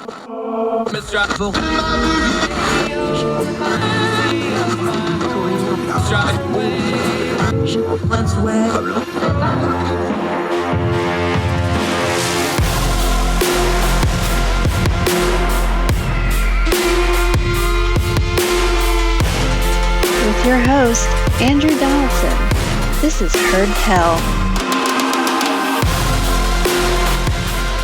With your host, Andrew Donaldson. This is Horpedahl.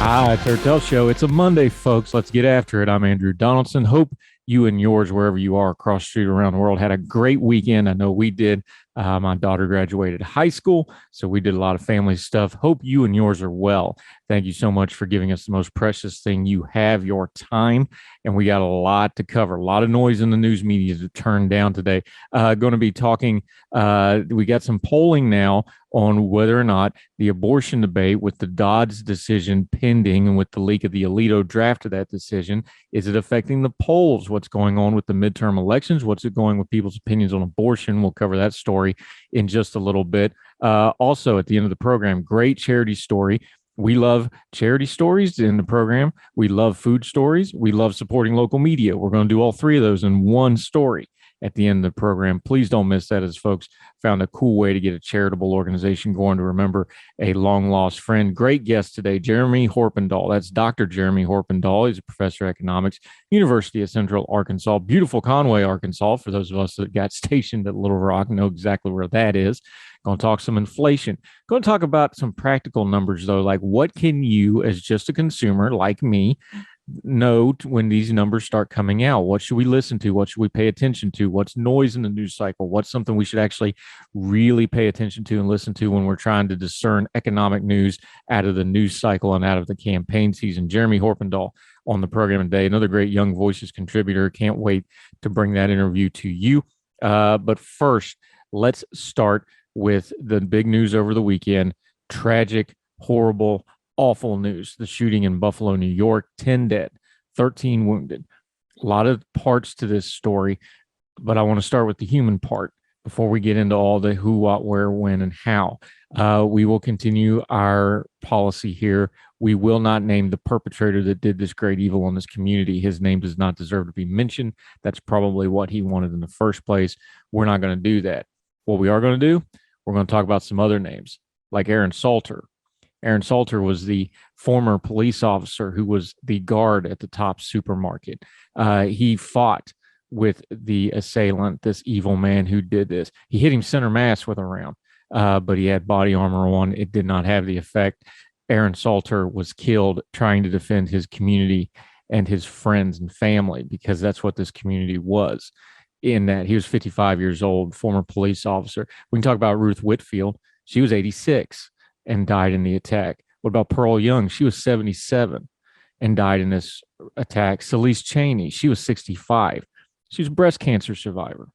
Hi, it's Horpedahl Show. It's a Monday, folks. Let's get after it. I'm Andrew Donaldson. Hope you and yours, wherever you are across the street around the world, had a great weekend. I know we did. My daughter graduated high school, so we did a lot of family stuff. Hope you and yours are well. Thank you so much for giving us the most precious thing you have, your time. And we got a lot to cover, a lot of noise in the news media to turn down today. Going to be talking, we got some polling now on whether or not the abortion debate with the Dodd's decision pending and with the leak of the Alito draft of that decision, is it affecting the polls? What's going on with the midterm elections? What's it going with people's opinions on abortion? We'll cover that story in just a little bit. Also, at the end of the program, great charity story. We love charity stories in the program. We love food stories. We love supporting local media. We're going to do all three of those in one story at the end of the program. Please don't miss that, as folks found a cool way to get a charitable organization going to remember a long-lost friend. Great guest today, Jeremy Horpedahl. That's Dr. Jeremy Horpedahl. He's a professor of economics, University of Central Arkansas, beautiful Conway, Arkansas. For those of us that got stationed at Little Rock, know exactly where that is. Going to talk some inflation. Going to talk about some practical numbers, though, like what can you, as just a consumer like me, know when these numbers start coming out? What should we listen to? What should we pay attention to? What's noise in the news cycle? What's something we should actually really pay attention to and listen to when we're trying to discern economic news out of the news cycle and out of the campaign season? Jeremy Horpedahl on the program today, another great Young Voices contributor. Can't wait to bring that interview to you. But first, let's start with the big news over the weekend. Tragic, horrible, awful news. The shooting in Buffalo, New York, 10 dead, 13 wounded. A lot of parts to this story, but I want to start with the human part before we get into all the who, what, where, when, and how. We will continue our policy here. We will not name the perpetrator that did this great evil on this community. His name does not deserve to be mentioned. That's probably what he wanted in the first place. We're not going to do that. What we are going to do, we're going to talk about some other names, like Aaron Salter. Aaron Salter was the former police officer who was the guard at the Top supermarket. He fought with the assailant, this evil man who did this. He hit him center mass with a round, but he had body armor on. It did not have the effect. Aaron Salter was killed trying to defend his community and his friends and family, because that's what this community was. In that he was 55 years old, former police officer. We can talk about Ruth Whitfield. She was 86 and died in the attack. What about Pearl Young? She was 77 and died in this attack. Celeste Cheney, she was 65. She was a breast cancer survivor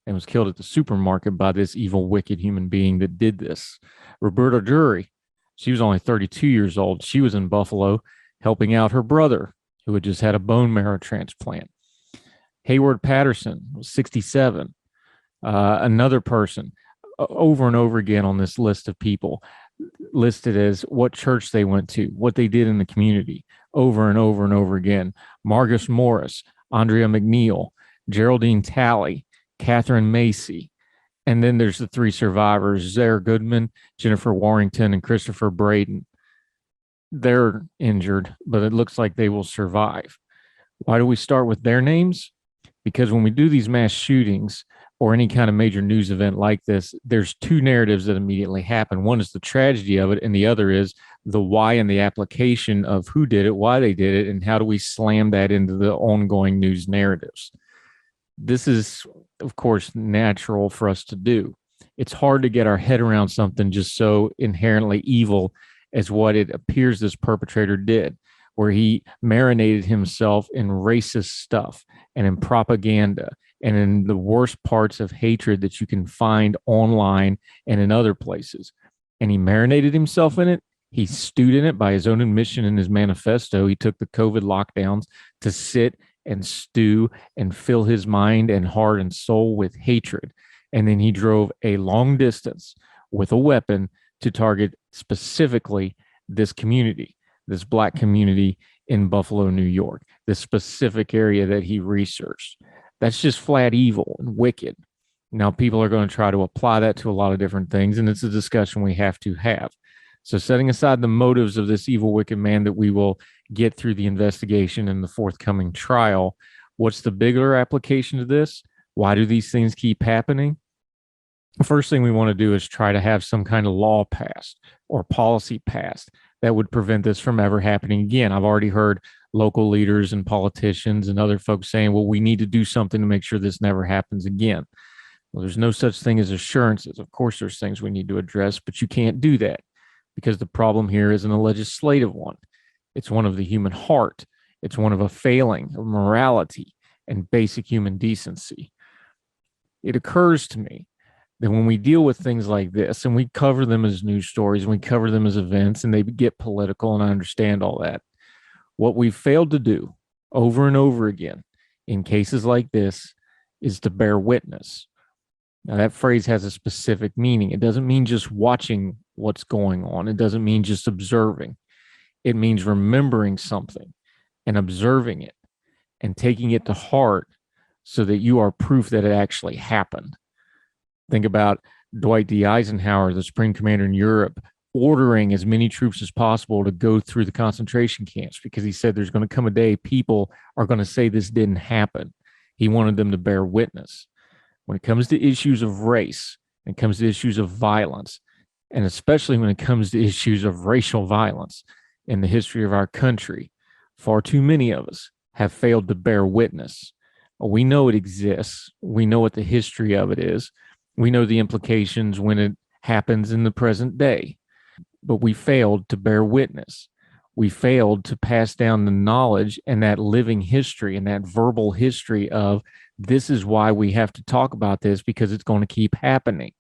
and was killed at the supermarket by this evil, wicked human being that did this. Roberta Drury, she was only 32 years old. She was in Buffalo helping out her brother, who had just had a bone marrow transplant. Hayward Patterson was 67. Another person, over and over again on this list of people, listed as what church they went to, what they did in the community, over and over and over again. Margus Morris, Andrea McNeil, Geraldine Talley, Catherine Macy. And then there's the three survivors, Zara Goodman, Jennifer Warrington, and Christopher Braden. They're injured, but it looks like they will survive. Why do we start with their names? Because when we do these mass shootings or any kind of major news event like this, there's two narratives that immediately happen. One is the tragedy of it, and the other is the why and the application of who did it, why they did it, and how do we slam that into the ongoing news narratives. This is, of course, natural for us to do. It's hard to get our head around something just so inherently evil as what it appears this perpetrator did, where he marinated himself in racist stuff and in propaganda and in the worst parts of hatred that you can find online and in other places. And he marinated himself in it. He stewed in it by his own admission in his manifesto. He took the COVID lockdowns to sit and stew and fill his mind and heart and soul with hatred. And then he drove a long distance with a weapon to target specifically this community, this Black community in Buffalo, New York, this specific area that he researched. That's just flat evil and wicked. Now, people are going to try to apply that to a lot of different things, and it's a discussion we have to have. So, setting aside the motives of this evil, wicked man that we will get through the investigation and the forthcoming trial, what's the bigger application to this? Why do these things keep happening? The first thing we want to do is try to have some kind of law passed or policy passed that would prevent this from ever happening again. I've already heard local leaders and politicians and other folks saying, well, we need to do something to make sure this never happens again. Well, there's no such thing as assurances. Of course, there's things we need to address, but you can't do that because the problem here isn't a legislative one. It's one of the human heart. It's one of a failing of morality and basic human decency. It occurs to me that when we deal with things like this and we cover them as news stories and we cover them as events and they get political, and I understand all that, what we've failed to do over and over again in cases like this is to bear witness. Now, that phrase has a specific meaning. It doesn't mean just watching what's going on. It doesn't mean just observing. It means remembering something and observing it and taking it to heart so that you are proof that it actually happened. Think about Dwight D. Eisenhower, the Supreme Commander in Europe, ordering as many troops as possible to go through the concentration camps because he said there's going to come a day people are going to say this didn't happen. He wanted them to bear witness. When it comes to issues of race, when it comes to issues of violence, and especially when it comes to issues of racial violence in the history of our country, far too many of us have failed to bear witness. We know it exists. We know what the history of it is. We know the implications when it happens in the present day, but we failed to bear witness. We failed to pass down the knowledge and that living history and that verbal history of this is why we have to talk about this because it's going to keep happening.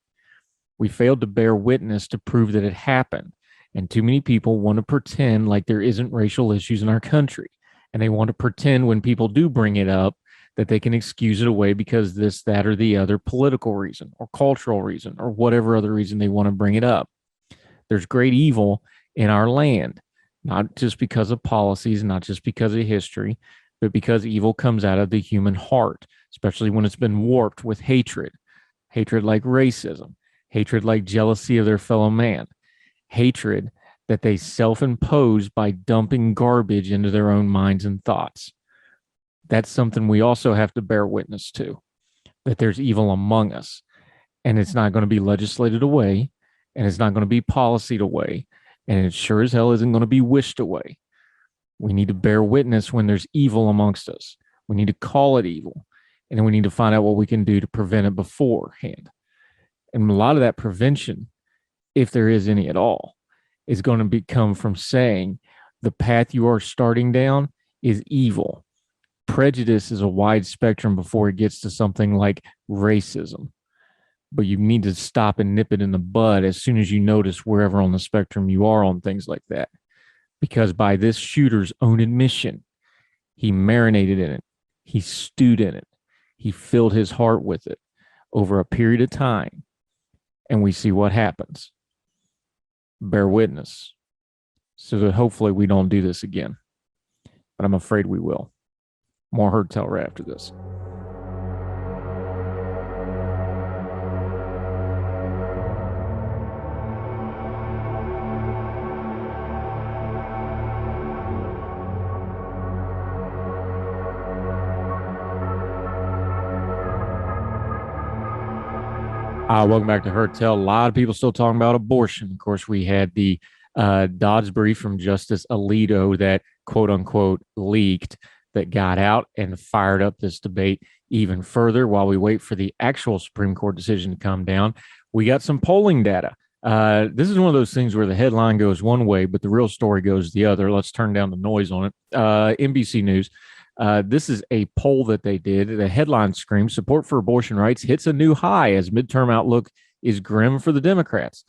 We failed to bear witness to prove that it happened. And too many people want to pretend like there isn't racial issues in our country. And they want to pretend when people do bring it up that they can excuse it away because this, that, or the other political reason or cultural reason or whatever other reason they want to bring it up. There's great evil in our land, not just because of policies, not just because of history, but because evil comes out of the human heart, especially when it's been warped with hatred like racism, hatred like jealousy of their fellow man, hatred that they self-impose by dumping garbage into their own minds and thoughts. That's something we also have to bear witness to, that there's evil among us, and it's not going to be legislated away, and it's not going to be policied away, and it sure as hell isn't going to be wished away. We need to bear witness when there's evil amongst us. We need to call it evil, and then we need to find out what we can do to prevent it beforehand. And a lot of that prevention, if there is any at all, is going to come from saying the path you are starting down is evil. Prejudice is a wide spectrum before it gets to something like racism. But you need to stop and nip it in the bud as soon as you notice wherever on the spectrum you are on things like that. Because by this shooter's own admission, he marinated in it. He stewed in it. He filled his heart with it over a period of time. And we see what happens. Bear witness so that hopefully we don't do this again. But I'm afraid we will. More Horpedahl right after this. Welcome back to Horpedahl. A lot of people still talking about abortion. Of course, we had the Dodd's brief from Justice Alito that quote unquote leaked that got out and fired up this debate even further. While we wait for the actual Supreme Court decision to come down, we got some polling data. This is one of those things where the headline goes one way, but the real story goes the other. Let's turn down the noise on it. NBC News. This is a poll that they did. The headline screams, support for abortion rights hits a new high as midterm outlook is grim for the Democrats.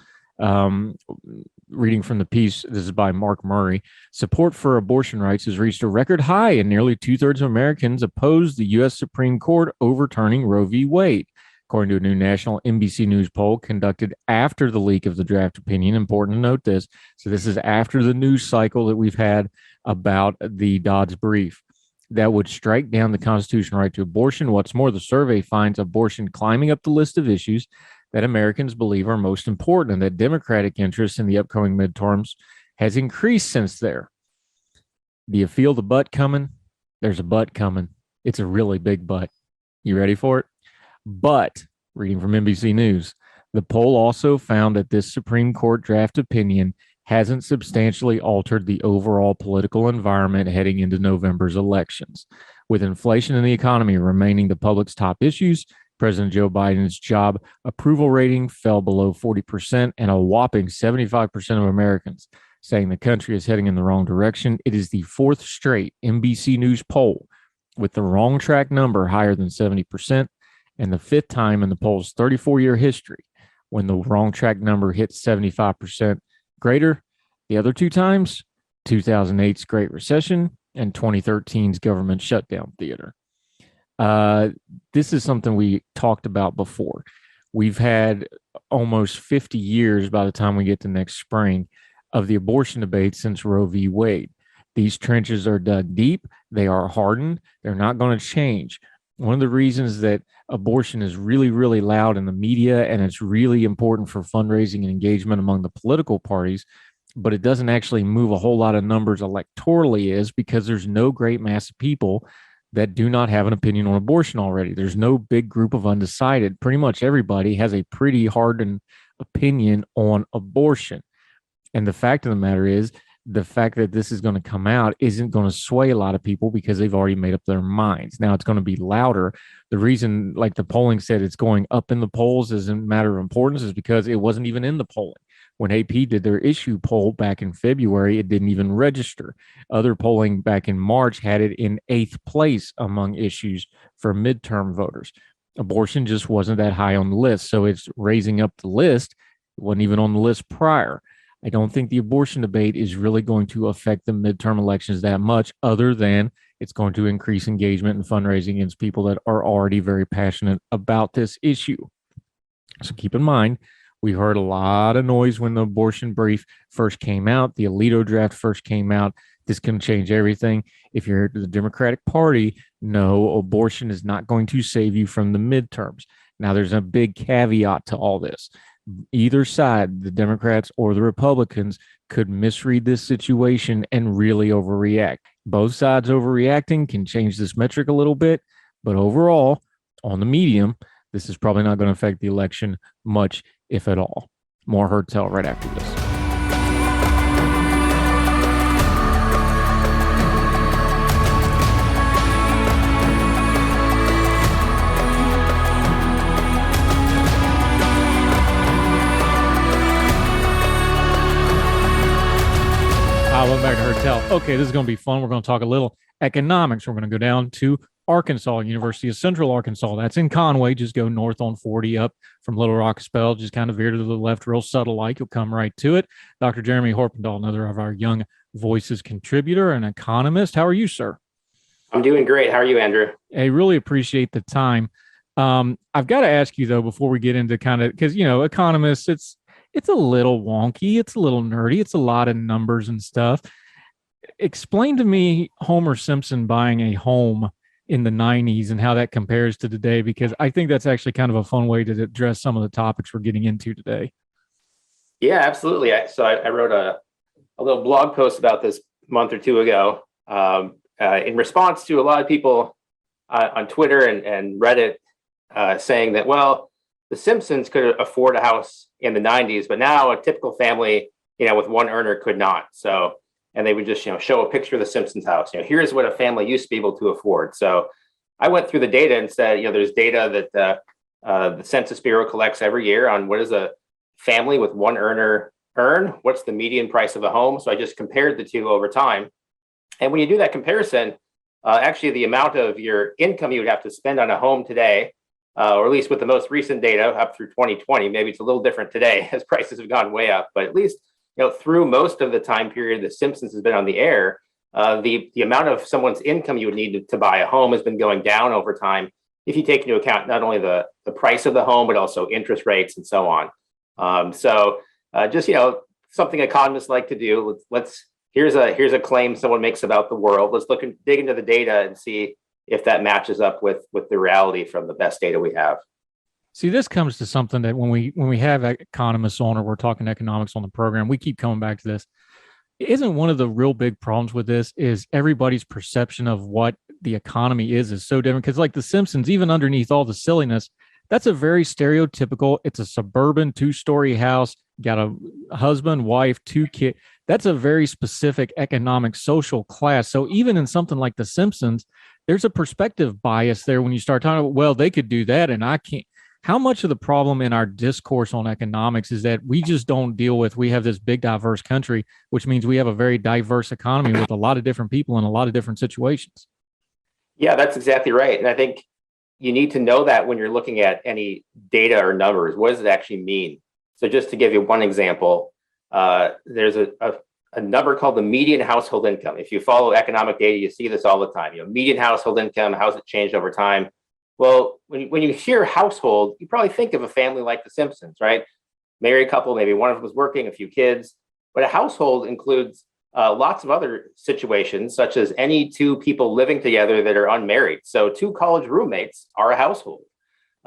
Reading from the piece, this is by Mark Murray. Support for abortion rights has reached a record high, and nearly 2/3 of Americans oppose the U.S. Supreme Court overturning Roe v. Wade. according to a new national NBC News poll conducted after the leak of the draft opinion. Important to note this. So this is after the news cycle that we've had about the Dodd's brief that would strike down the constitutional right to abortion. What's more, the survey finds abortion climbing up the list of issues that Americans believe are most important, and that Democratic interest in the upcoming midterms has increased since there. Do you feel the butt coming? There's a butt coming. It's a really big butt. You ready for it? But, reading from NBC News, the poll also found that this Supreme Court draft opinion hasn't substantially altered the overall political environment heading into November's elections. With inflation and the economy remaining the public's top issues, President Joe Biden's job approval rating fell below 40%, and a whopping 75% of Americans saying the country is heading in the wrong direction. It is the fourth straight NBC News poll with the wrong track number higher than 70%, and the fifth time in the poll's 34-year history when the wrong track number hit 75% greater. The other two times, 2008's Great Recession and 2013's government shutdown theater. This is something we talked about before. We've had almost 50 years by the time we get to next spring of the abortion debate since Roe v. Wade. These trenches are dug deep. They are hardened. They're not going to change. One of the reasons that abortion is really, really loud in the media, and it's really important for fundraising and engagement among the political parties, but it doesn't actually move a whole lot of numbers electorally, is because there's no great mass of people that do not have an opinion on abortion already. There's no big group of undecided. Pretty much everybody has a pretty hardened opinion on abortion. And the fact of the matter is, the fact that this is going to come out isn't going to sway a lot of people because they've already made up their minds. Now it's going to be louder. The reason, like the polling said, it's going up in the polls as a matter of importance is because it wasn't even in the polling. When AP did their issue poll back in February, it didn't even register. Other polling back in March had it in 8th place among issues for midterm voters. Abortion just wasn't that high on the list, so it's raising up the list. It wasn't even on the list prior. I don't think the abortion debate is really going to affect the midterm elections that much, other than it's going to increase engagement and fundraising against people that are already very passionate about this issue. So keep in mind, we heard a lot of noise when the abortion brief first came out, the Alito draft first came out. This can change everything. If you're the Democratic Party, no, abortion is not going to save you from the midterms. Now, there's a big caveat to all this. Either side, the Democrats or the Republicans, could misread this situation and really overreact. Both sides overreacting can change this metric a little bit, but overall, on the medium, this is probably not going to affect the election much, if at all. More Horpedahl right after this. Welcome back to Horpedahl. Okay, this is going to be fun. We're going to talk a little economics. We're going to go down to Arkansas, University of Central Arkansas. That's in Conway. Just go north on 40 up from Little Rock spell. Just kind of veer to the left, real subtle like. You'll come right to it. Dr. Jeremy Horpedahl, another of our Young Voices contributor and economist. How are you, sir? I'm doing great. How are you, Andrew? I really appreciate the time. I've got to ask you, though, before we get into kind of, because, you know, economists, it's a little wonky. It's a little nerdy. It's a lot of numbers and stuff. Explain to me Homer Simpson buying a home in the 90s and how that compares to today, because I think that's actually kind of a fun way to address some of the topics we're getting into today. Yeah, absolutely. I wrote a little blog post about this a month or two ago in response to a lot of people on Twitter and Reddit saying that, well, the Simpsons could afford a house in the 90s, but now a typical family, with one earner could not. So, and they would just, show a picture of the Simpsons house. Here's what a family used to be able to afford. So I went through the data and said, there's data that the Census Bureau collects every year on what does a family with one earner earn? What's the median price of a home? So I just compared the two over time. And when you do that comparison, actually the amount of your income you would have to spend on a home today, or at least with the most recent data up through 2020, maybe it's a little different today as prices have gone way up, but at least through most of the time period The Simpsons has been on the air, the amount of someone's income you would need to buy a home has been going down over time. if you take into account not only the price of the home, but also interest rates and so on. So just, something economists like to do. Here's a claim someone makes about the world. Let's dig into the data and see if that matches up with the reality from the best data we have. See, this comes to something that when we have economists on, or we're talking economics on the program, we keep coming back to this. Isn't one of the real big problems with this is everybody's perception of what the economy is so different? Because like The Simpsons, even underneath all the silliness, that's a very stereotypical. It's a suburban 2-story house, got a husband, wife, 2 kids. That's a very specific economic social class. So even in something like The Simpsons, there's a perspective bias there when you start talking about, well, they could do that and I can't. How much of the problem in our discourse on economics is that we just don't deal with, we have this big diverse country, which means we have a very diverse economy with a lot of different people in a lot of different situations. Yeah, that's exactly right. And I think you need to know that when you're looking at any data or numbers. What does it actually mean? So just to give you one example, there's a number called the median household income. If you follow economic data, you see this all the time. Median household income, how's it changed over time? Well, when you hear household, you probably think of a family like The Simpsons, right? Married couple, maybe one of them was working, a few kids. But a household includes lots of other situations, such as any 2 people living together that are unmarried. So 2 college roommates are a household.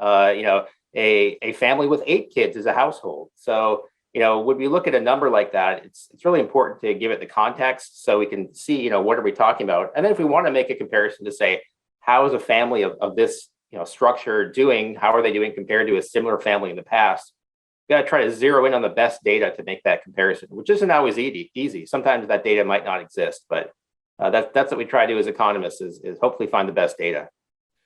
A family with 8 kids is a household. So, when we look at a number like that, it's really important to give it the context so we can see, what are we talking about? And then if we want to make a comparison to say, how is a family of this structure doing? How are they doing compared to a similar family in the past? You got to try to zero in on the best data to make that comparison, which isn't always easy. Sometimes that data might not exist, but that's what we try to do as economists is hopefully find the best data.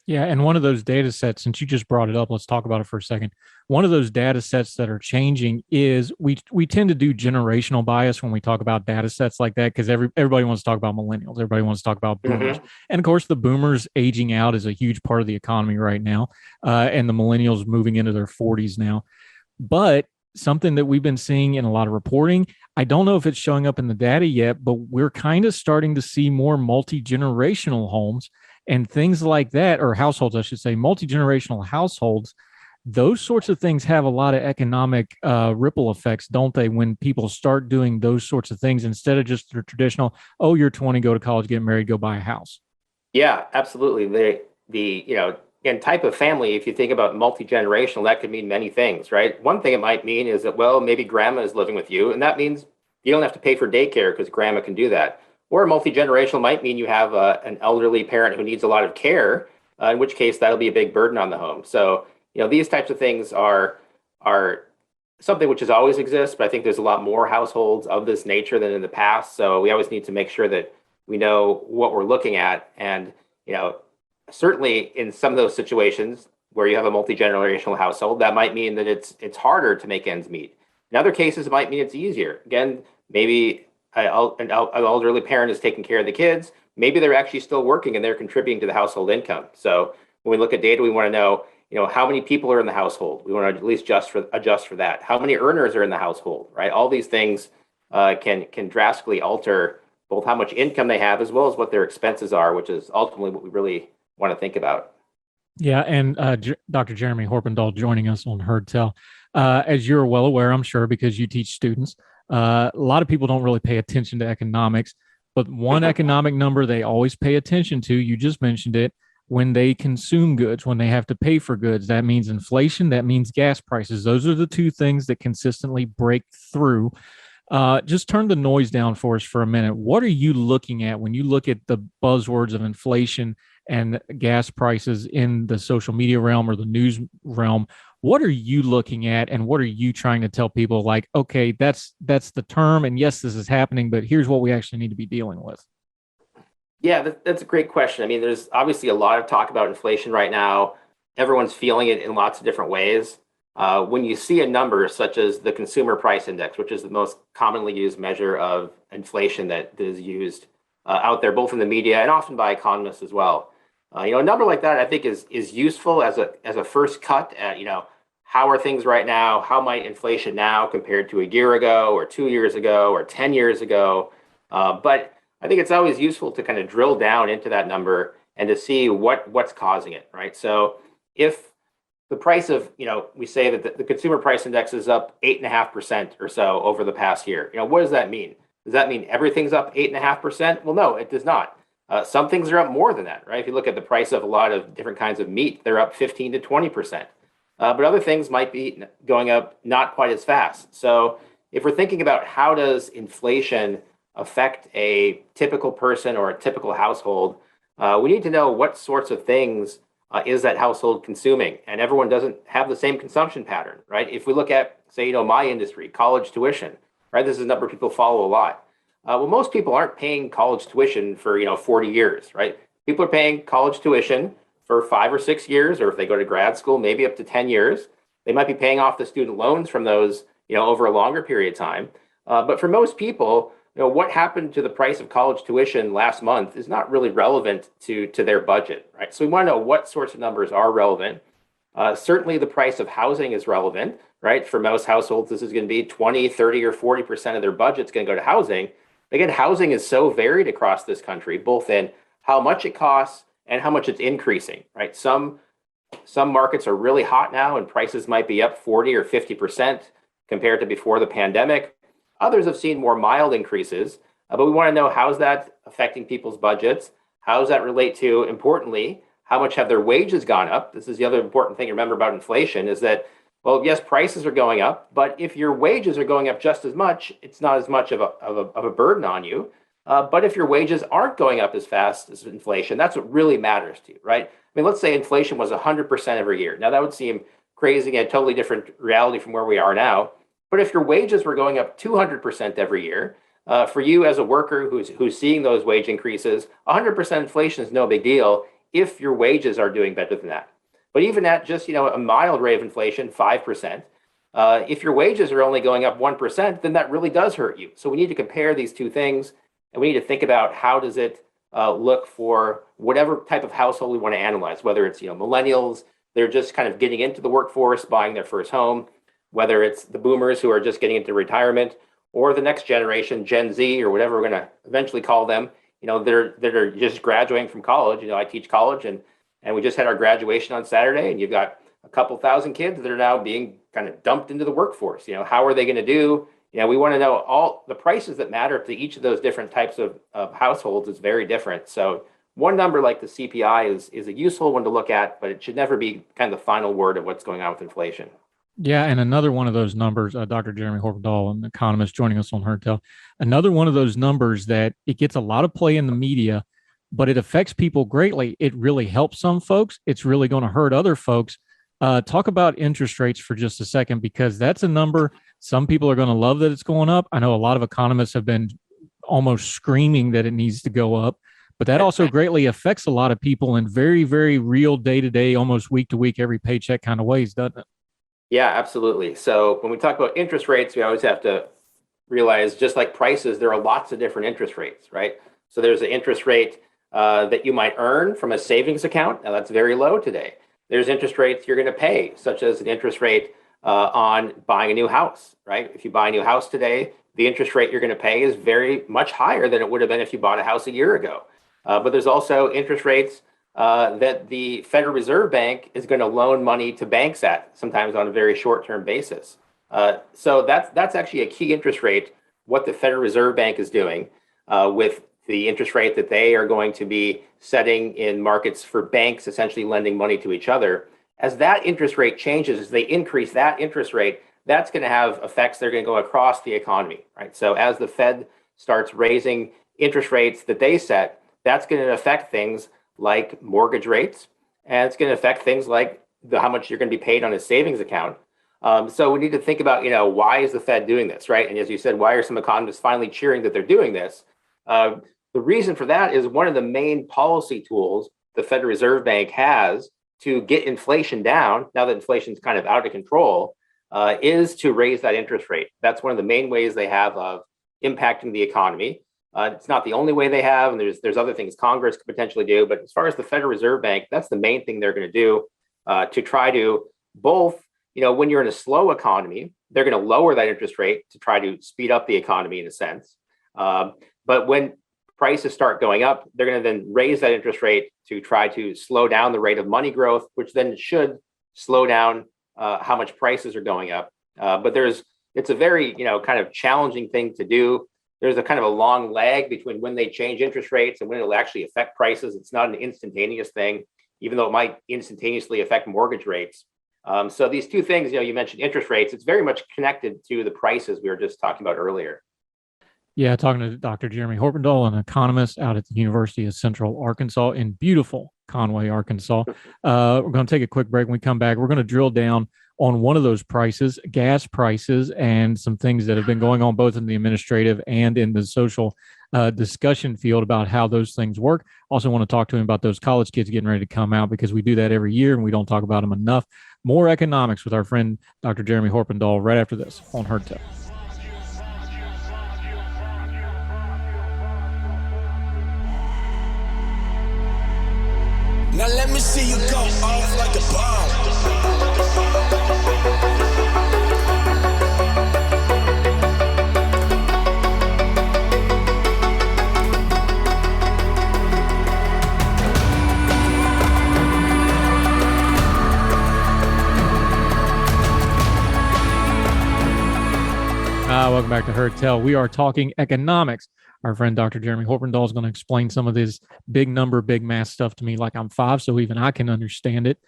Yeah, and one of those data sets, since you just brought it up, let's talk about it for a second. One of those data sets that are changing is we tend to do generational bias when we talk about data sets like that, because everybody wants to talk about millennials, everybody wants to talk about boomers, and of course the boomers aging out is a huge part of the economy right now, and the millennials moving into their 40s now. But something that we've been seeing in a lot of reporting, I don't know if it's showing up in the data yet, but we're kind of starting to see more multi-generational homes and things like that, or households, I should say, multi-generational households. Those sorts of things have a lot of economic ripple effects, don't they? When people start doing those sorts of things instead of just the traditional, oh, you're 20, go to college, get married, go buy a house. Yeah, absolutely. In type of family, if you think about multi-generational, that could mean many things, right? One thing it might mean is that, well, maybe grandma is living with you, and that means you don't have to pay for daycare because grandma can do that. Or multi-generational might mean you have an elderly parent who needs a lot of care, in which case that'll be a big burden on the home. So, these types of things are something which has always exists, but I think there's a lot more households of this nature than in the past. So we always need to make sure that we know what we're looking at. And, certainly in some of those situations where you have a multi-generational household, that might mean that it's harder to make ends meet. In other cases, it might mean it's easier. Again, maybe an elderly parent is taking care of the kids. Maybe they're actually still working and they're contributing to the household income. So when we look at data, we want to know, how many people are in the household. We want to at least adjust for that. How many earners are in the household, right? All these things can drastically alter both how much income they have as well as what their expenses are, which is ultimately what we really want to think about. Yeah, and Dr. Jeremy Horpedahl joining us on Horpedahl. As you're well aware, I'm sure, because you teach students, a lot of people don't really pay attention to economics, but one economic number they always pay attention to, you just mentioned it, when they consume goods, when they have to pay for goods, that means inflation, that means gas prices. Those are the 2 things that consistently break through. Just turn the noise down for us for a minute. What are you looking at when you look at the buzzwords of inflation and gas prices in the social media realm or the news realm? What are you looking at, and what are you trying to tell people, like, okay, that's the term, and yes, this is happening, but here's what we actually need to be dealing with? Yeah, that's a great question. I mean, there's obviously a lot of talk about inflation right now. Everyone's feeling it in lots of different ways. When you see a number such as the consumer price index, which is the most commonly used measure of inflation that is used out there, both in the media and often by economists as well. A number like that, I think, is useful as a first cut at, how are things right now? How might inflation now compared to a year ago or 2 years ago or 10 years ago? But I think it's always useful to kind of drill down into that number and to see what's causing it, right? So if the price of, we say that the consumer price index is up 8.5% or so over the past year. What does that mean? Does that mean everything's up 8.5%? Well, no, it does not. Some things are up more than that, right? If you look at the price of a lot of different kinds of meat, they're up 15 to 20%. But other things might be going up not quite as fast. So if we're thinking about how does inflation affect a typical person or a typical household, we need to know what sorts of things is that household consuming, and everyone doesn't have the same consumption pattern, right? If we look at, say, my industry, college tuition, right? This is a number people follow a lot. Well, most people aren't paying college tuition for 40 years, right? People are paying college tuition for 5 or 6 years, or if they go to grad school, maybe up to 10 years. They might be paying off the student loans from those, over a longer period of time. But for most people, what happened to the price of college tuition last month is not really relevant to their budget, right? So we want to know what sorts of numbers are relevant. Certainly the price of housing is relevant, right? For most households, this is going to be 20, 30, or 40% of their budget's going to go to housing. Again, housing is so varied across this country, both in how much it costs and how much it's increasing, right? Some markets are really hot now and prices might be up 40 or 50% compared to before the pandemic. Others have seen more mild increases, but we want to know how's that affecting people's budgets? How does that relate to, importantly, how much have their wages gone up? This is the other important thing to remember about inflation is that, well, yes, prices are going up, but if your wages are going up just as much, it's not as much of a burden on you. But if your wages aren't going up as fast as inflation, that's what really matters to you, right? I mean, let's say inflation was 100% every year. Now, that would seem crazy and a totally different reality from where we are now. But if your wages were going up 200% every year, for you as a worker who's seeing those wage increases, 100% inflation is no big deal if your wages are doing better than that. But even at just a mild rate of inflation, 5%, if your wages are only going up 1%, then that really does hurt you. So we need to compare these two things, and we need to think about how does it look for whatever type of household we want to analyze, whether it's millennials, they're just kind of getting into the workforce, buying their first home, whether it's the boomers who are just getting into retirement, or the next generation, Gen Z, or whatever we're going to eventually call them, they're just graduating from college. I teach college, and we just had our graduation on Saturday, and you've got a couple thousand kids that are now being kind of dumped into the workforce. How are they going to do? We want to know all the prices that matter to each of those different types of households is very different. So one number like the CPI is a useful one to look at, but it should never be kind of the final word of what's going on with inflation. Yeah, and another one of those numbers, Dr. Jeremy Horpedahl, an economist joining us on Horpedahl, another one of those numbers that it gets a lot of play in the media, but it affects people greatly. It really helps some folks. It's really going to hurt other folks. Talk about interest rates for just a second, because that's a number some people are going to love that it's going up. I know a lot of economists have been almost screaming that it needs to go up, but that also greatly affects a lot of people in very, very real day-to-day, almost week-to-week, every paycheck kind of ways, doesn't it? Yeah, absolutely. So when we talk about interest rates, we always have to realize, just like prices, there are lots of different interest rates, right? So there's an interest rate that you might earn from a savings account. Now, that's very low today. There's interest rates you're going to pay, such as an interest rate on buying a new house, right? If you buy a new house today, the interest rate you're going to pay is very much higher than it would have been if you bought a house a year ago. But there's also interest rates that the Federal Reserve Bank is going to loan money to banks at, sometimes on a very short-term basis. So that's actually a key interest rate, what the Federal Reserve Bank is doing with the interest rate that they are going to be setting in markets for banks, essentially lending money to each other. As that interest rate changes, as they increase that interest rate, that's going to have effects that are going to go across the economy, right? So as the Fed starts raising interest rates that they set, that's going to affect things like mortgage rates, and it's going to affect things like how much you're going to be paid on a savings account. So we need to think about, why is the Fed doing this, right? And as you said, why are some economists finally cheering that they're doing this? The reason for that is one of the main policy tools the Federal Reserve Bank has to get inflation down, now that inflation is kind of out of control, is to raise that interest rate. That's one of the main ways they have of impacting the economy. It's not the only way they have, and there's other things Congress could potentially do. But as far as the Federal Reserve Bank, that's the main thing they're going to do to try to both, when you're in a slow economy, they're going to lower that interest rate to try to speed up the economy in a sense. But when prices start going up, they're going to then raise that interest rate to try to slow down the rate of money growth, which then should slow down how much prices are going up. But it's a very, kind of challenging thing to do. There's a kind of a long lag between when they change interest rates and when it'll actually affect prices. It's not an instantaneous thing, even though it might instantaneously affect mortgage rates. So these two things, you mentioned interest rates, it's very much connected to the prices we were just talking about earlier. Yeah, talking to Dr. Jeremy Horpedahl, an economist out at the University of Central Arkansas in beautiful Conway, Arkansas. We're going to take a quick break. When we come back, we're going to drill down on one of those prices, gas prices, and some things that have been going on both in the administrative and in the social discussion field about how those things work. Also want to talk to him about those college kids getting ready to come out, because we do that every year and we don't talk about them enough. More economics with our friend Dr. Jeremy Horpedahl right after this on Horpedahl. Now let me see you go off like a bomb. Welcome back to Heard Tell. We are talking economics. Our friend Dr. Jeremy Horpedahl is going to explain some of this big number, big math stuff to me like I'm 5, so even I can understand it.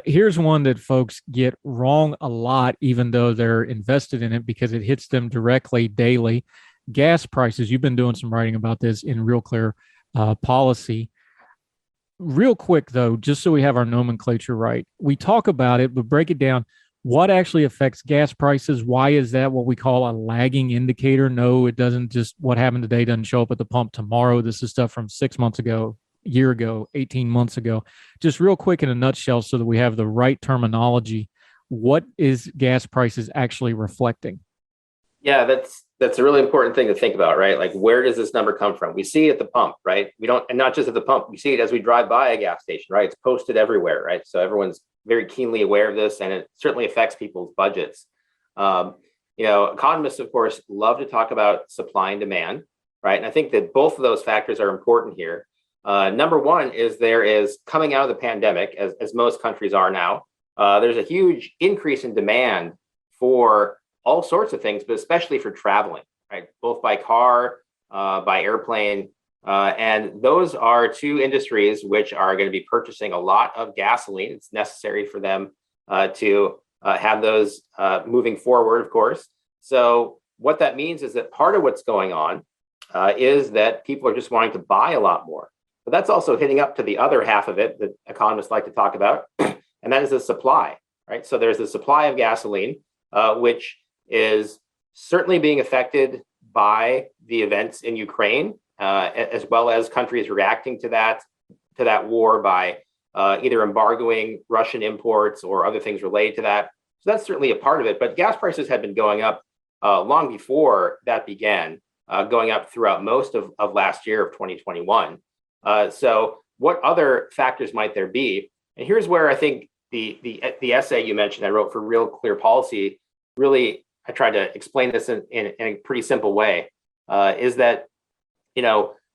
Here's one that folks get wrong a lot, even though they're invested in it, because it hits them directly daily. Gas prices. You've been doing some writing about this in Real Clear Policy. Real quick, though, just so we have our nomenclature right, we talk about it, but break it down. What actually affects gas prices? Why is that what we call a lagging indicator? No, it doesn't. Just what happened today doesn't show up at the pump tomorrow. This is stuff from 6 months ago, a year ago, 18 months ago. Just real quick in a nutshell so that we have the right terminology. What is gas prices actually reflecting? Yeah, that's a really important thing to think about, right? Like, where does this number come from? We see it at the pump, right? We don't, and not just at the pump, we see it as we drive by a gas station, right? It's posted everywhere, right? So everyone's very keenly aware of this, and it certainly affects people's budgets. Economists, of course, love to talk about supply and demand, right? And I think that both of those factors are important here. Number one is there is, coming out of the pandemic, as most countries are now, there's a huge increase in demand for all sorts of things, but especially for traveling, right? Both by car, by airplane. And those are two industries which are going to be purchasing a lot of gasoline. It's necessary for them to have those moving forward, of course. So what that means is that part of what's going on is that people are just wanting to buy a lot more. But that's also hitting up to the other half of it that economists like to talk about, and that is the supply, right? So there's the supply of gasoline, which is certainly being affected by the events in Ukraine, as well as countries reacting to that war by either embargoing Russian imports or other things related to that. So that's certainly a part of it. But gas prices had been going up long before that began, going up throughout most of last year of 2021. So what other factors might there be? And here's where I think the essay you mentioned I wrote for Real Clear Policy, really, I tried to explain this in a pretty simple way, is that,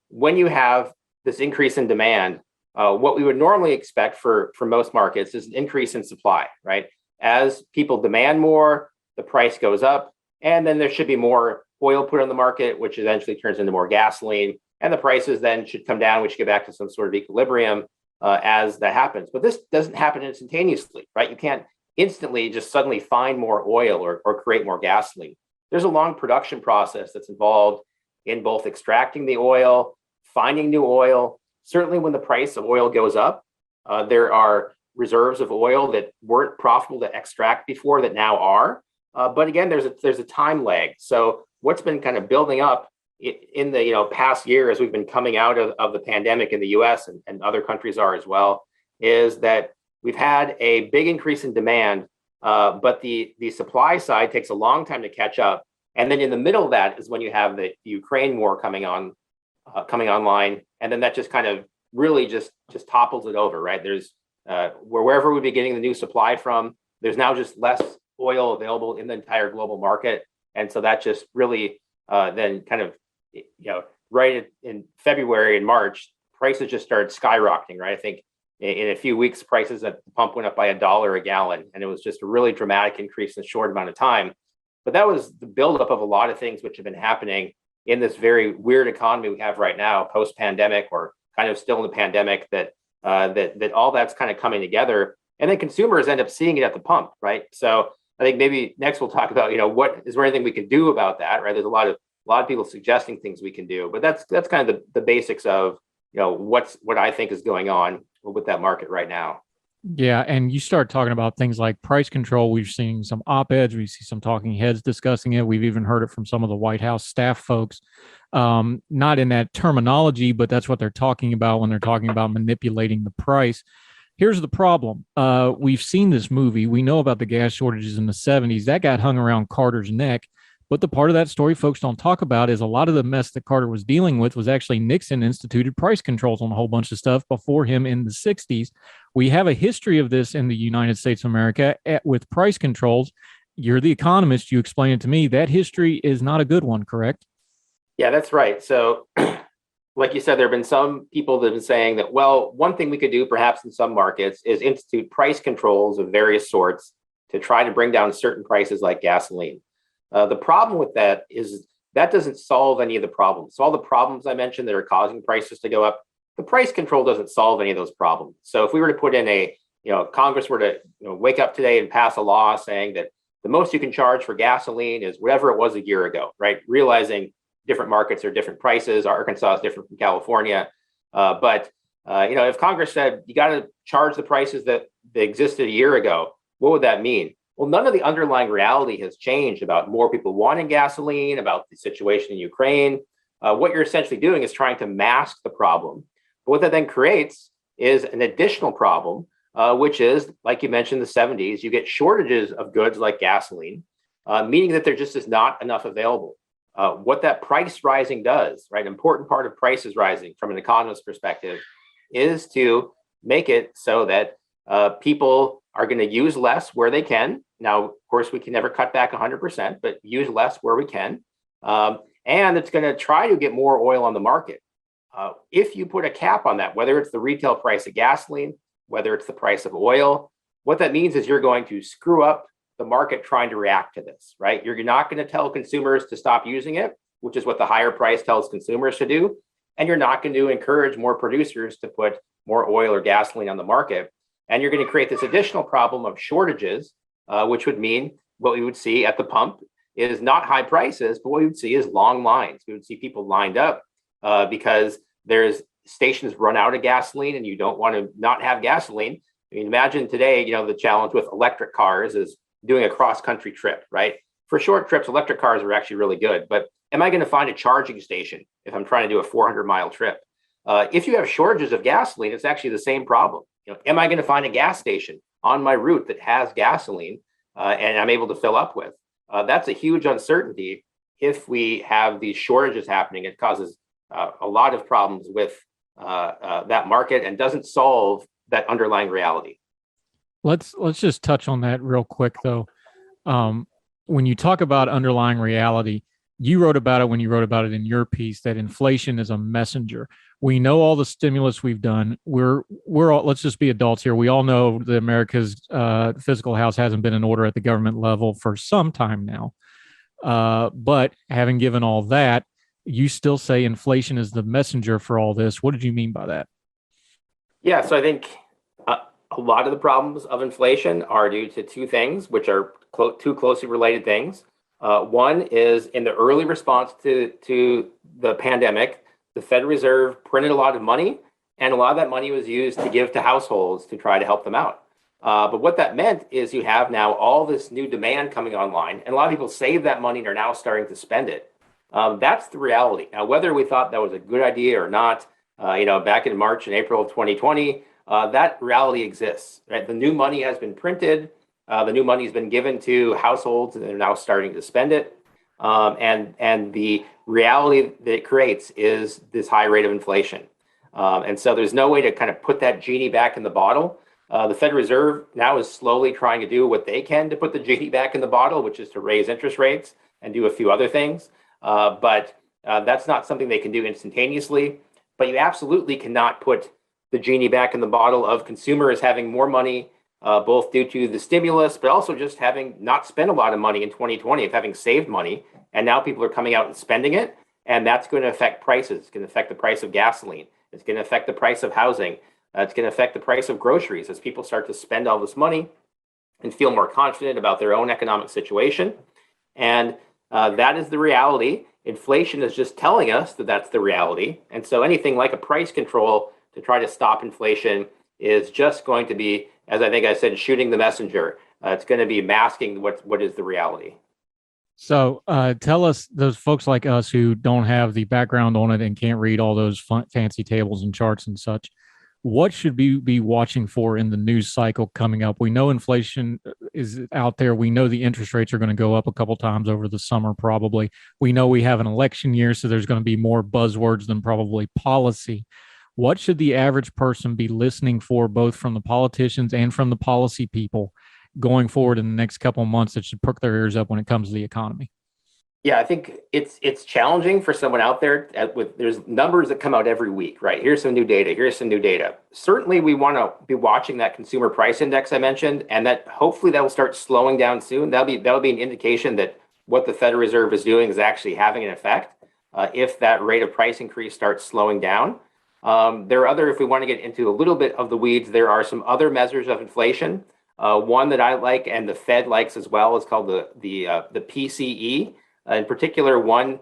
when you have this increase in demand, what we would normally expect for most markets is an increase in supply, right? As people demand more, the price goes up, and then there should be more oil put on the market, which eventually turns into more gasoline, and the prices then should come down. We should get back to some sort of equilibrium as that happens. But this doesn't happen instantaneously, right? You can't instantly just suddenly find more oil or create more gasoline. There's a long production process that's involved in both extracting the oil, finding new oil. Certainly when the price of oil goes up, there are reserves of oil that weren't profitable to extract before that now are. But again, there's a time lag. So what's been kind of building up in the past year as we've been coming out of the pandemic in the US and other countries are as well, is that we've had a big increase in demand, but the supply side takes a long time to catch up. And then in the middle of that is when you have the Ukraine war coming online, and then that just kind of really just topples it over, right? There's wherever we'd be getting the new supply from, there's now just less oil available in the entire global market, and so that just really then kind of right in February and March, prices just started skyrocketing, right? I think in a few weeks, prices at the pump went up by $1 a gallon, and it was just a really dramatic increase in a short amount of time. But that was the buildup of a lot of things which have been happening in this very weird economy we have right now, post-pandemic, or kind of still in the pandemic, that all that's kind of coming together. And then consumers end up seeing it at the pump, right? So I think maybe next we'll talk about, what is there anything we can do about that, right? There's a lot of people suggesting things we can do, but that's kind of the basics of, what I think is going on with that market right now. Yeah, and you start talking about things like price control. We've seen some op-eds, we see some talking heads discussing it. We've even heard it from some of the White House staff folks. Not in that terminology, but that's what they're talking about when they're talking about manipulating the price. Here's the problem. We've seen this movie. We know about the gas shortages in the 70s. That got hung around Carter's neck. But the part of that story folks don't talk about is a lot of the mess that Carter was dealing with was actually Nixon instituted price controls on a whole bunch of stuff before him in the 60s. We have a history of this in the United States of America with price controls. You're the economist. You explain it to me. That history is not a good one, correct? Yeah, that's right. So like you said, there have been some people that have been saying that, well, one thing we could do perhaps in some markets is institute price controls of various sorts to try to bring down certain prices like gasoline. The problem with that is that doesn't solve any of the problems. So all the problems I mentioned that are causing prices to go up, the price control doesn't solve any of those problems. So if we were to put in Congress were to wake up today and pass a law saying that the most you can charge for gasoline is whatever it was a year ago, right? Realizing different markets are different prices. Arkansas is different from California. But if Congress said you got to charge the prices that existed a year ago, what would that mean? Well, none of the underlying reality has changed about more people wanting gasoline, about the situation in Ukraine. What you're essentially doing is trying to mask the problem. But what that then creates is an additional problem, which is, like you mentioned, the 70s, you get shortages of goods like gasoline, meaning that there just is not enough available. What that price rising does, right? An important part of prices rising from an economist's perspective is to make it so that people are going to use less where they can. Now, of course, we can never cut back 100%, but use less where we can. And it's going to try to get more oil on the market. If you put a cap on that, whether it's the retail price of gasoline, whether it's the price of oil, what that means is you're going to screw up the market trying to react to this, right? You're not going to tell consumers to stop using it, which is what the higher price tells consumers to do. And you're not going to encourage more producers to put more oil or gasoline on the market. And you're going to create this additional problem of shortages, which would mean what we would see at the pump is not high prices, but what we would see is long lines. We would see people lined up because there's stations run out of gasoline and you don't want to not have gasoline. I mean, imagine today, the challenge with electric cars is doing a cross-country trip, right? For short trips, electric cars are actually really good. But am I going to find a charging station if I'm trying to do a 400-mile trip? If you have shortages of gasoline, it's actually the same problem. Am I going to find a gas station on my route that has gasoline and I'm able to fill up with? That's a huge uncertainty. If we have these shortages happening, it causes a lot of problems with that market and doesn't solve that underlying reality. Let's just touch on that real quick, though. When you talk about underlying reality, you wrote about it when you wrote about it in your piece that inflation is a messenger. We know all the stimulus we've done. We're all, let's just be adults here. We all know that America's fiscal house hasn't been in order at the government level for some time now. But having given all that, you still say inflation is the messenger for all this. What did you mean by that? Yeah, so I think a lot of the problems of inflation are due to two things, which are two closely related things. One is in the early response to the pandemic, the Federal Reserve printed a lot of money, and a lot of that money was used to give to households to try to help them out. But what that meant is you have now all this new demand coming online, and a lot of people save that money and are now starting to spend it. That's the reality. Now, whether we thought that was a good idea or not, back in March and April of 2020, that reality exists. Right? The new money has been printed. The new money has been given to households, and they're now starting to spend it. And the reality that it creates is this high rate of inflation. And so there's no way to kind of put that genie back in the bottle. The Federal Reserve now is slowly trying to do what they can to put the genie back in the bottle, which is to raise interest rates and do a few other things. But That's not something they can do instantaneously, but you absolutely cannot put the genie back in the bottle of consumers having more money, both due to the stimulus, but also just having not spent a lot of money in 2020, of having saved money. And now people are coming out and spending it. And that's going to affect prices. It's going to affect the price of gasoline. It's going to affect the price of housing. It's going to affect the price of groceries as people start to spend all this money and feel more confident about their own economic situation. And that is the reality. Inflation is just telling us that that's the reality. And so anything like a price control to try to stop inflation is just going to be, as I think I said, shooting the messenger. It's going to be masking what is the reality. So tell us, those folks like us who don't have the background on it and can't read all those fancy tables and charts and such, what should we be watching for in the news cycle coming up? We know inflation is out there. We know the interest rates are going to go up a couple times over the summer, probably. We know we have an election year, so there's going to be more buzzwords than probably policy. What should the average person be listening for, both from the politicians and from the policy people, going forward in the next couple of months that should perk their ears up when it comes to the economy? Yeah, I think it's challenging for someone out there there's numbers that come out every week, right? Here's some new data. Here's some new data. Certainly, we want to be watching that consumer price index I mentioned, and that hopefully that will start slowing down soon. That'll be an indication that what the Federal Reserve is doing is actually having an effect. If that rate of price increase starts slowing down, there are other. If we want to get into a little bit of the weeds, there are some other measures of inflation. One that I like and the Fed likes as well is called the PCE. In particular, one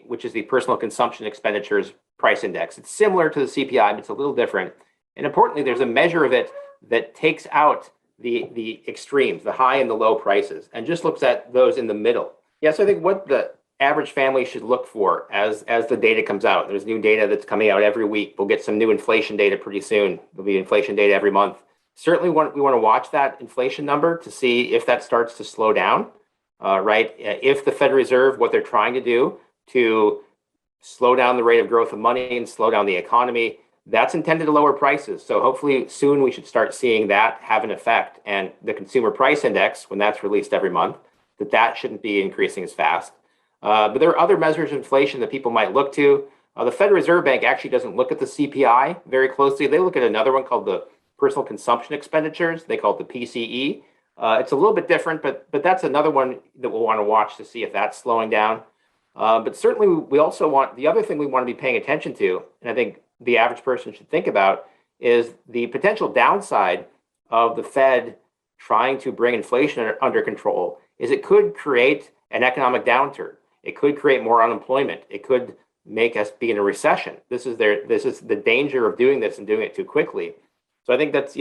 which is the personal consumption expenditures price index. It's similar to the CPI, but it's a little different. And importantly, there's a measure of it that takes out the extremes, the high and the low prices, and just looks at those in the middle. Yeah, so I think what the average family should look for as the data comes out. There's new data that's coming out every week. We'll get some new inflation data pretty soon. There'll be inflation data every month. Certainly, we want to watch that inflation number to see if that starts to slow down. Right? If the Federal Reserve, what they're trying to do to slow down the rate of growth of money and slow down the economy, that's intended to lower prices. So hopefully soon we should start seeing that have an effect. And the consumer price index, when that's released every month, that shouldn't be increasing as fast. But there are other measures of inflation that people might look to. The Federal Reserve Bank actually doesn't look at the CPI very closely. They look at another one called the personal consumption expenditures. They call it the PCE. It's a little bit different, but that's another one that we'll want to watch to see if that's slowing down. But certainly we also want, the other thing we want to be paying attention to, and I think the average person should think about, is the potential downside of the Fed trying to bring inflation under control, is it could create an economic downturn. It could create more unemployment. It could make us be in a recession. This is the danger of doing this and doing it too quickly. So I think that's,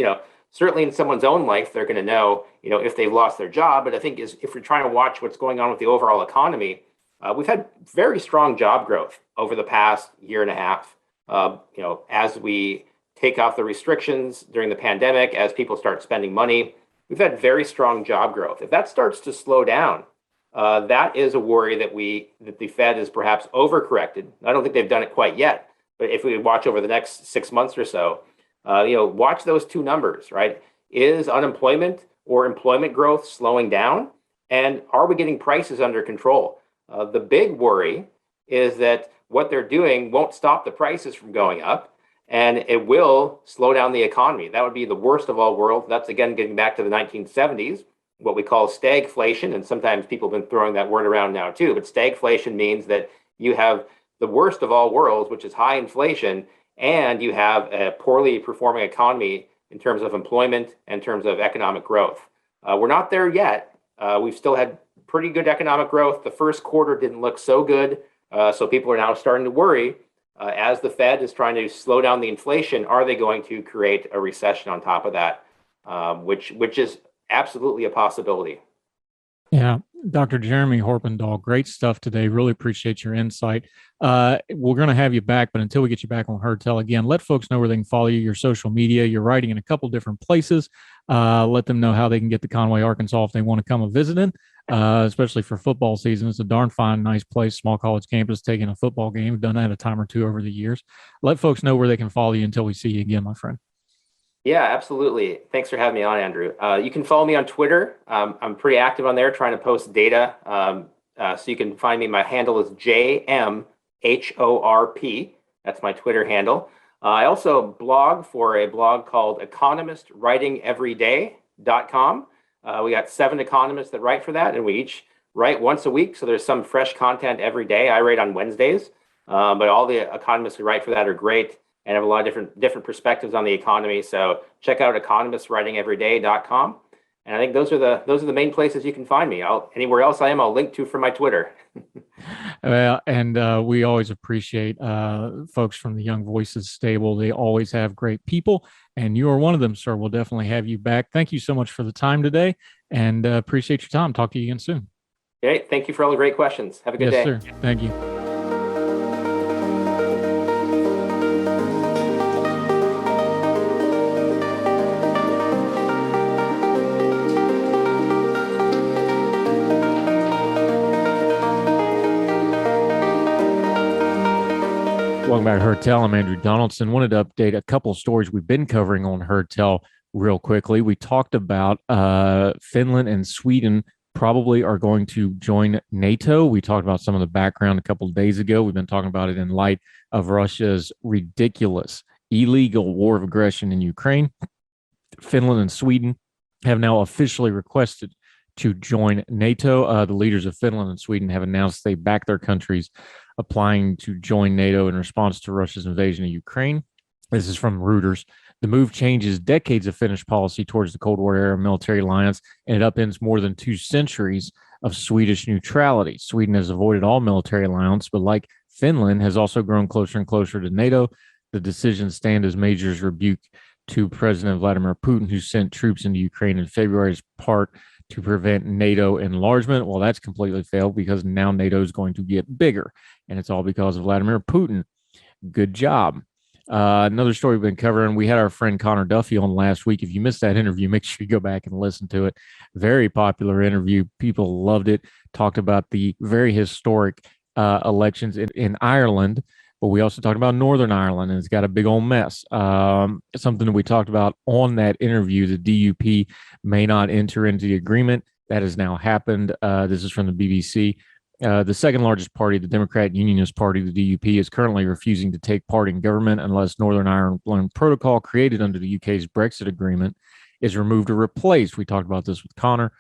certainly in someone's own life, they're going to know, if they've lost their job. But I think if we're trying to watch what's going on with the overall economy, we've had very strong job growth over the past year and a half. As we take off the restrictions during the pandemic, as people start spending money, we've had very strong job growth. If that starts to slow down, that is a worry that the Fed is perhaps overcorrected. I don't think they've done it quite yet, but if we watch over the next 6 months or so, watch those two numbers, right? Is unemployment or employment growth slowing down? And are we getting prices under control? The big worry is that what they're doing won't stop the prices from going up, and it will slow down the economy. That would be the worst of all worlds. That's, again, getting back to the 1970s, what we call stagflation. And sometimes people have been throwing that word around now too. But stagflation means that you have the worst of all worlds, which is high inflation, and you have a poorly performing economy in terms of employment, in terms of economic growth. We're not there yet. We've still had pretty good economic growth. The first quarter didn't look so good. So people are now starting to worry, as the Fed is trying to slow down the inflation, are they going to create a recession on top of that, which is absolutely a possibility. Yeah. Dr. Jeremy Horpedahl, great stuff today. Really appreciate your insight. We're going to have you back, but until we get you back on Horpedahl again, let folks know where they can follow you, your social media. You're writing in a couple different places. Let them know how they can get to Conway, Arkansas if they want to come a visiting, especially for football season. It's a darn fine, nice place, small college campus, taking a football game. We've done that a time or two over the years. Let folks know where they can follow you until we see you again, my friend. Yeah, absolutely. Thanks for having me on, Andrew. You can follow me on Twitter. I'm pretty active on there, trying to post data So you can find me. My handle is JMHORP. That's my Twitter handle. I also blog for a blog called economistwritingeveryday.com. We got 7 economists that write for that, and we each write once a week. So there's some fresh content every day. I write on Wednesdays, but all the economists who write for that are great and have a lot of different perspectives on the economy. So check out economistwritingeveryday.com. And I think those are the main places you can find me. Anywhere else I am, I'll link to from my Twitter. Well, and we always appreciate folks from the Young Voices stable. They always have great people, and you are one of them, sir. We'll definitely have you back. Thank you so much for the time today, and appreciate your time. Talk to you again soon. Okay, thank you for all the great questions. Have a good day. Yes, sir. Thank you. Welcome back to Horpedahl. I'm Andrew Donaldson. Wanted to update a couple of stories we've been covering on Horpedahl real quickly. We talked about Finland and Sweden probably are going to join NATO. We talked about some of the background a couple of days ago. We've been talking about it in light of Russia's ridiculous, illegal war of aggression in Ukraine. Finland and Sweden have now officially requested to join NATO. The leaders of Finland and Sweden have announced they back their countries applying to join NATO in response to Russia's invasion of Ukraine. This is from Reuters. The move changes decades of Finnish policy towards the Cold War era military alliance, and it upends more than 2 centuries of Swedish neutrality. Sweden has avoided all military alliance, but like Finland, has also grown closer and closer to NATO. The decisions stand as major rebuke to President Vladimir Putin, who sent troops into Ukraine in February as part to prevent NATO enlargement. Well, that's completely failed because now NATO is going to get bigger, and it's all because of Vladimir Putin. Good job. Another story we've been covering, we had our friend Connor Duffy on last week. If you missed that interview, make sure you go back and listen to it. Very popular interview. People loved it. Talked about the very historic elections in Ireland, but we also talked about Northern Ireland, and it's got a big old mess. Something that we talked about on that interview, the DUP may not enter into the agreement. That has now happened. This is from the BBC. The second largest party, the Democrat Unionist Party, the DUP, is currently refusing to take part in government unless Northern Ireland Protocol created under the UK's Brexit agreement is removed or replaced. We talked about this with Connor.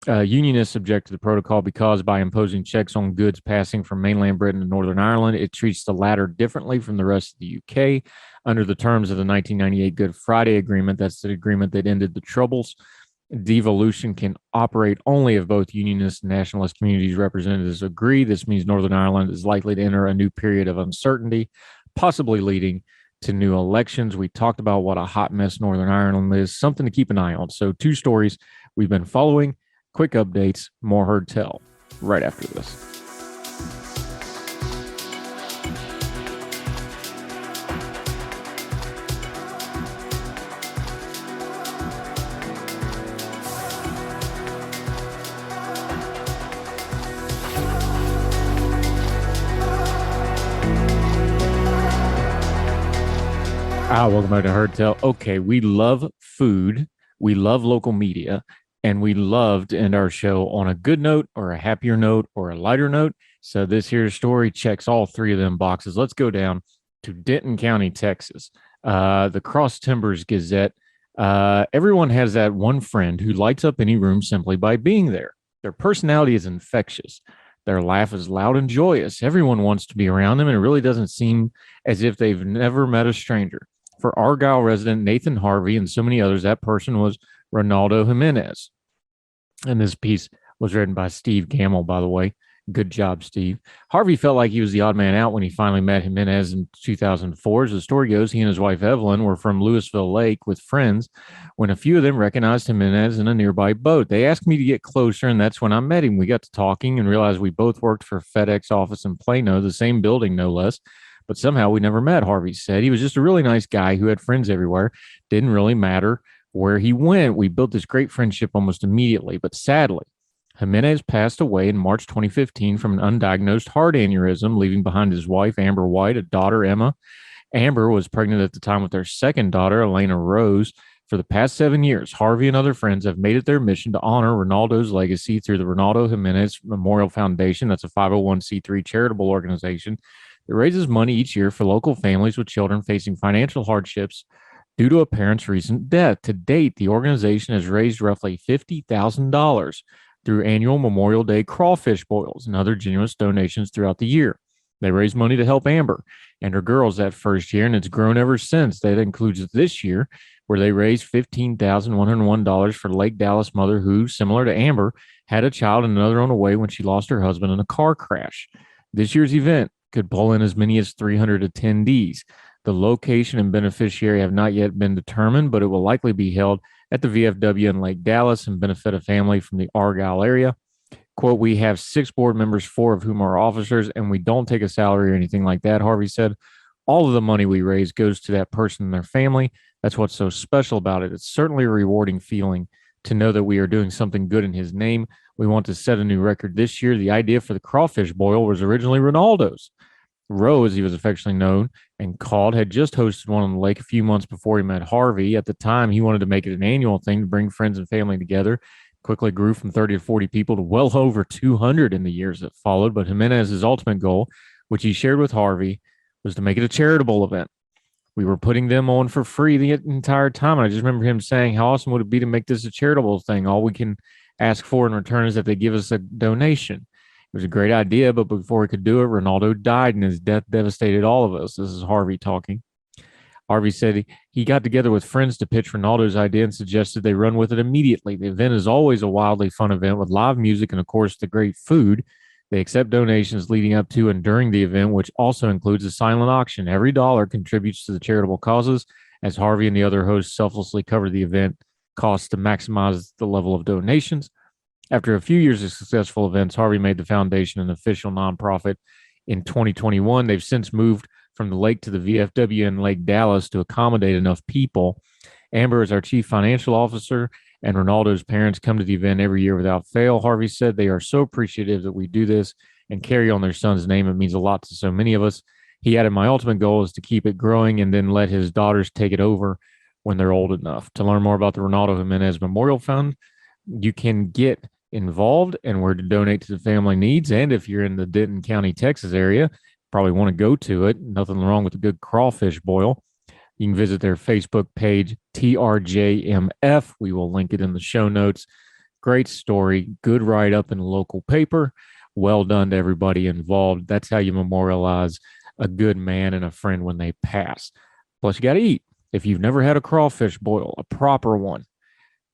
Unionists object to the protocol because by imposing checks on goods passing from mainland Britain to Northern Ireland, it treats the latter differently from the rest of the UK. Under the terms of the 1998 Good Friday Agreement, that's the agreement that ended the Troubles, devolution can operate only if both unionist and nationalist communities representatives agree. This means Northern Ireland is likely to enter a new period of uncertainty, possibly leading to new elections. We talked about what a hot mess Northern Ireland is, something to keep an eye on. So 2 stories we've been following. Quick updates, more Horpedahl right after this. Welcome back to Horpedahl. Okay, we love food, we love local media, and we love to end our show on a good note or a happier note or a lighter note. So this here story checks all 3 of them boxes. Let's go down to Denton County, Texas. The Cross Timbers Gazette. Everyone has that one friend who lights up any room simply by being there. Their personality is infectious. Their laugh is loud and joyous. Everyone wants to be around them, and it really doesn't seem as if they've never met a stranger. For Argyle resident Nathan Harvey and so many others, that person was Ronaldo Jimenez. And this piece was written by Steve Gamble, by the way. Good job, Steve. Harvey felt like he was the odd man out when he finally met Jimenez in 2004. As the story goes, he and his wife Evelyn were from Louisville Lake with friends when a few of them recognized Jimenez in a nearby boat. They asked me to get closer, and that's when I met him. We got to talking and realized we both worked for a FedEx office in Plano, the same building, no less. But somehow we never met, Harvey said. He was just a really nice guy who had friends everywhere. Didn't really matter where he went. We built this great friendship almost immediately. But sadly, Jimenez passed away in March 2015 from an undiagnosed heart aneurysm, leaving behind his wife, Amber White, a daughter, Emma. Amber was pregnant at the time with their second daughter, Elena Rose. For the past 7 years, Harvey and other friends have made it their mission to honor Ronaldo's legacy through the Ronaldo Jimenez Memorial Foundation. That's a 501c3 charitable organization that raises money each year for local families with children facing financial hardships due to a parent's recent death. To date, the organization has raised roughly $50,000 through annual Memorial Day crawfish boils and other generous donations throughout the year. They raise money to help Amber and her girls that first year, and it's grown ever since. That includes this year, where they raised $15,101 for Lake Dallas mother who, similar to Amber, had a child and another on the way when she lost her husband in a car crash. This year's event could pull in as many as 300 attendees. The location and beneficiary have not yet been determined, but it will likely be held at the VFW in Lake Dallas and benefit a family from the Argyle area. Quote, "We have 6 board members, 4 of whom are officers, and we don't take a salary or anything like that," Harvey said. "All of the money we raise goes to that person and their family. That's what's so special about it. It's certainly a rewarding feeling to know that we are doing something good in his name. We want to set a new record this year. The idea for the crawfish boil was originally Ronaldo's. Roe, as he was affectionately known and called, had just hosted one on the lake a few months before he met Harvey. At the time, he wanted to make it an annual thing to bring friends and family together. Quickly grew from 30 to 40 people to well over 200 in the years that followed. But Jimenez's ultimate goal, which he shared with Harvey, was to make it a charitable event. We were putting them on for free the entire time. And I just remember him saying, how awesome would it be to make this a charitable thing? All we can ask for in return is that they give us a donation. It was a great idea, but before he could do it, Ronaldo died, and his death devastated all of us. This is Harvey talking. Harvey said he got together with friends to pitch Ronaldo's idea and suggested they run with it immediately. The event is always a wildly fun event with live music and, of course, the great food. They accept donations leading up to and during the event, which also includes a silent auction. Every dollar contributes to the charitable causes, as Harvey and the other hosts selflessly cover the event costs to maximize the level of donations. After a few years of successful events, Harvey made the foundation an official nonprofit in 2021. They've since moved from the lake to the VFW in Lake Dallas to accommodate enough people. Amber is our chief financial officer, and Ronaldo's parents come to the event every year without fail. Harvey said they are so appreciative that we do this and carry on their son's name. It means a lot to so many of us. He added, my ultimate goal is to keep it growing and then let his daughters take it over when they're old enough. To learn more about the Ronaldo Jimenez Memorial Fund, you can get involved and where to donate to the family needs. And if you're in the Denton County, Texas area, probably want to go to it. Nothing wrong with a good crawfish boil. You can visit their Facebook page, TRJMF. We will link it in the show notes. Great story. Good write-up in the local paper. Well done to everybody involved. That's how you memorialize a good man and a friend when they pass. Plus, you got to eat. If you've never had a crawfish boil, a proper one,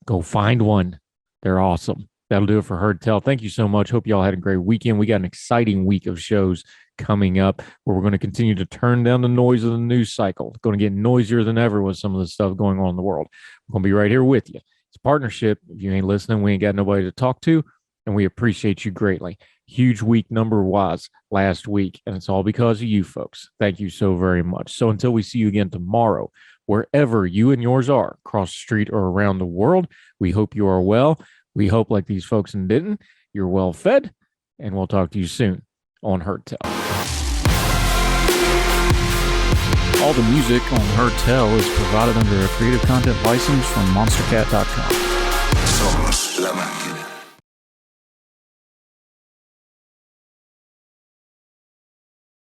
go find one. They're awesome. That'll do it for Heard Tell. Thank you so much. Hope you all had a great weekend. We got an exciting week of shows coming up where we're going to continue to turn down the noise of the news cycle. It's going to get noisier than ever with some of the stuff going on in the world. We're going to be right here with you. It's a partnership. If you ain't listening, we ain't got nobody to talk to, and we appreciate you greatly. Huge week number-wise last week, and it's all because of you folks. Thank you so very much. So until we see you again tomorrow, wherever you and yours are, across the street or around the world, we hope you are well. We hope, like these folks in Denton, you're well fed, and we'll talk to you soon on Heard Tell. All the music on Heard Tell is provided under a Creative Content license from monstercat.com. Somos la máquina.